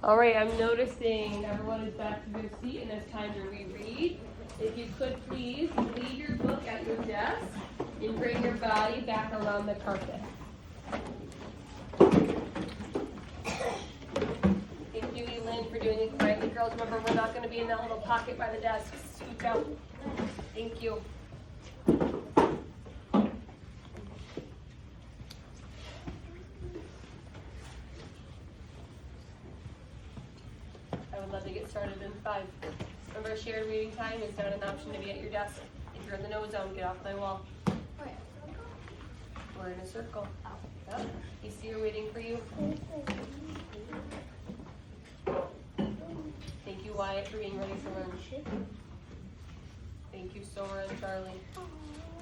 All right, I'm noticing everyone is back to their seat and it's time to reread. If you could please leave your book at your desk and bring your body back around the carpet. Thank you, Elin, for doing it quietly. Girls, remember, we're not going to be in that little pocket by the desk. Scoot out. Thank you. I would love to get started in 5. Remember, shared reading time is not an option to be at your desk. If you're in the no zone, get off my wall. We're in a circle. Yep. You see her waiting for you. Thank you, Wyatt, for being ready to learn. Thank you, Sora and Charlie.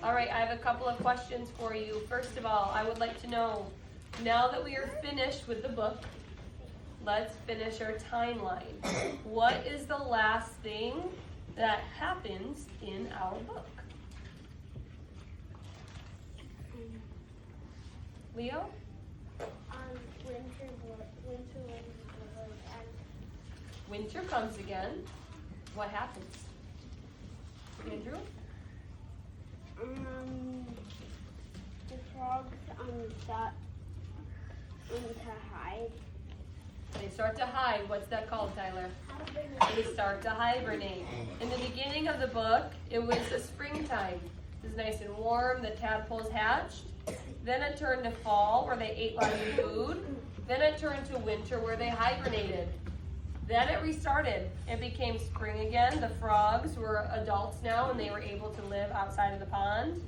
All right, I have a couple of questions for you. First of all, I would like to know, now that we are finished with the book, let's finish our timeline. What is the last thing that happens in our book? Leo? Winter comes again. What happens? Andrew? The frogs start to hide. They start to hide. What's that called, Tyler? They start to hibernate. In the beginning of the book, it was the springtime. It was nice and warm. The tadpoles hatched. Then it turned to fall, where they ate lots of food. Then it turned to winter, where they hibernated. Then it restarted. It became spring again. The frogs were adults now, and they were able to live outside of the pond.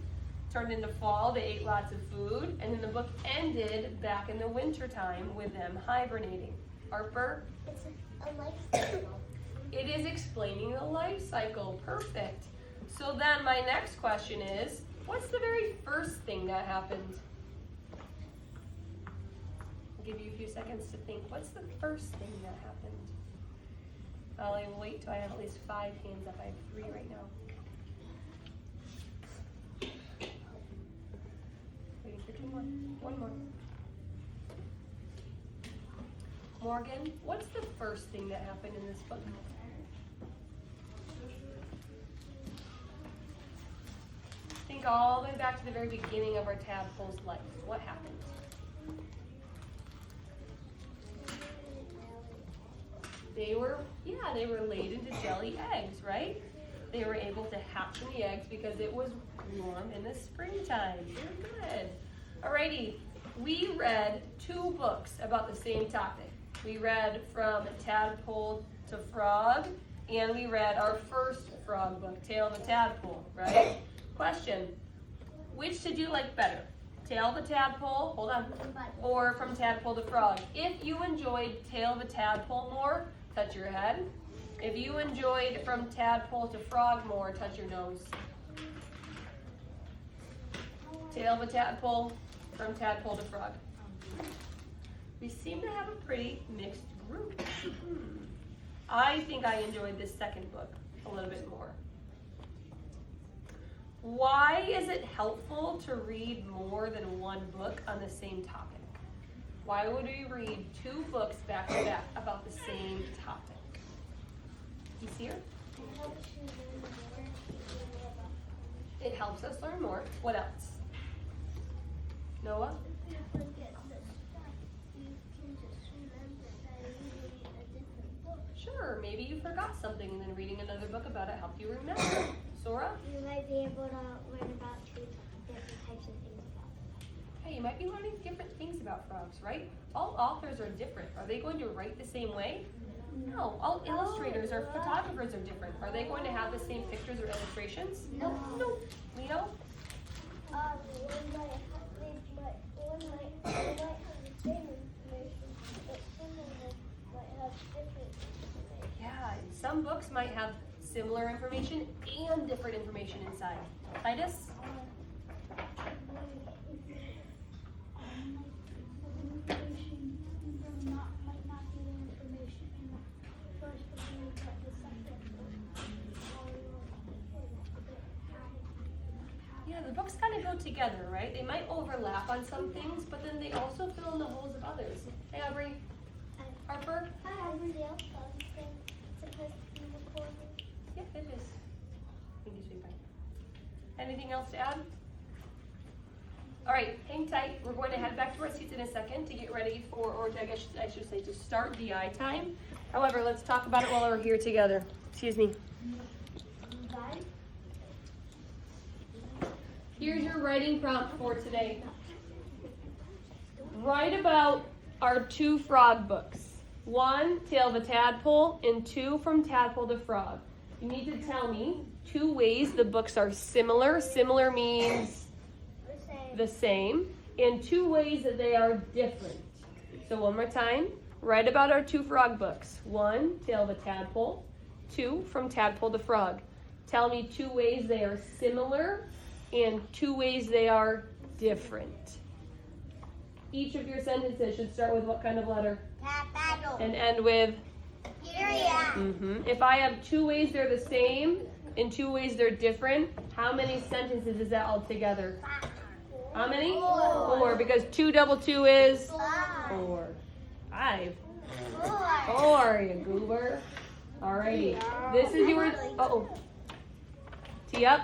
Turned into fall. They ate lots of food. And then the book ended back in the winter time with them hibernating. Harper? It's a life cycle. It is explaining the life cycle. Perfect. So then my next question is, what's the very first thing that happened? I'll give you a few seconds to think. What's the first thing that happened? I'll wait till I have at least 5 hands up. I have 3 right now. Waiting for 2 more. 1 more. Morgan, what's the first thing that happened in this book? Think all the way back to the very beginning of our tadpole's life. What happened? They were laid into jelly eggs, right? They were able to hatch from the eggs because it was warm in the springtime. Very good. Alrighty, we read 2 books about the same topic. We read From Tadpole to Frog, and we read our first frog book, Tale of a Tadpole, right? Question, which did you like better? Tale of a Tadpole, hold on, or From Tadpole to Frog? If you enjoyed Tale of a Tadpole more, touch your head. If you enjoyed From Tadpole to Frog more, touch your nose. Tale of a Tadpole, From Tadpole to Frog. We seem to have a pretty mixed group. I think I enjoyed this second book a little bit more. Why is it helpful to read more than 1 book on the same topic? Why would we read 2 books back to back about the same topic? You see her? It helps us learn more. What else? Noah? Sure, maybe you forgot something and then reading another book about it helped you remember. Sora? You might be able to learn about 2 different types of things about them. Hey, you might be learning different things about frogs, right? All authors are different. Are they going to write the same way? No. All illustrators or photographers are different. Are they going to have the same pictures or illustrations? No. No. Leo? One might have the same information, but some of them might have different information. Yeah, some books might have similar information and different information inside. Titus? Yeah, the books kind of go together, right? They might overlap on some things, but then they also fill in the holes of others. Hey, Aubrey? Harper? Everybody else is supposed to be recording. Yeah, it is. I think it should be fine. Anything else to add? All right, hang tight. We're going to head back to our seats in a second to get ready for, or I guess I should say to start DI time. However, let's talk about it while we're here together. Excuse me. Here's your writing prompt for today. Write about our 2 frog books. 1, Tale of a Tadpole, and 2, From Tadpole to Frog. You need to tell me 2 ways the books are similar. Similar means the same. And 2 ways that they are different. So one more time. Write about our 2 frog books. 1, Tale of a Tadpole. 2, From Tadpole to Frog. Tell me 2 ways they are similar and 2 ways they are different. Each of your sentences should start with what kind of letter? And end with? If I have 2 ways they're the same and 2 ways they're different, how many sentences is that altogether? How many? 4, because 2 double 2 is? 4. 5. 4, you goober. Alrighty. This is your, tee up.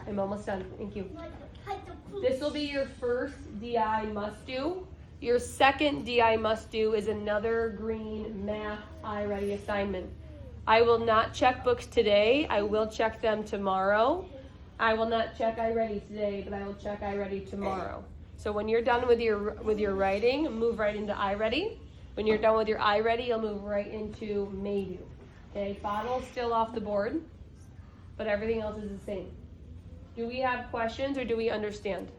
I'm almost done. Thank you. This will be your first DI must do. Your second DI must do is another green math iReady assignment. I will not check books today. I will check them tomorrow. I will not check iReady today, but I will check iReady tomorrow. So when you're done with your writing, move right into iReady. When you're done with your iReady, you'll move right into Maydo. Okay, bottle's still off the board, but everything else is the same. Do we have questions or do we understand?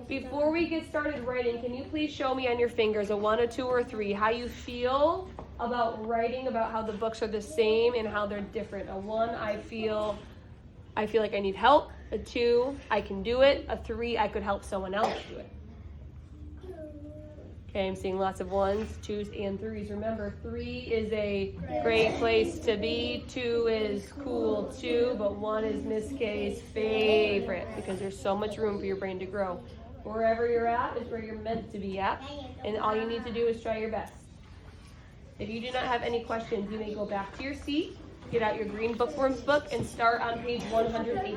Before we get started writing, can you please show me on your fingers, a 1, a 2, or a 3, how you feel about writing about how the books are the same and how they're different? A 1, I feel like I need help. A 2, I can do it. A 3, I could help someone else do it. Okay, I'm seeing lots of 1s, 2s, and 3s. Remember, 3 is a great place to be. 2 is cool too, but 1 is Miss K's favorite because there's so much room for your brain to grow. Wherever you're at is where you're meant to be at, and all you need to do is try your best. If you do not have any questions, you may go back to your seat, get out your green bookworms book, and start on page 108.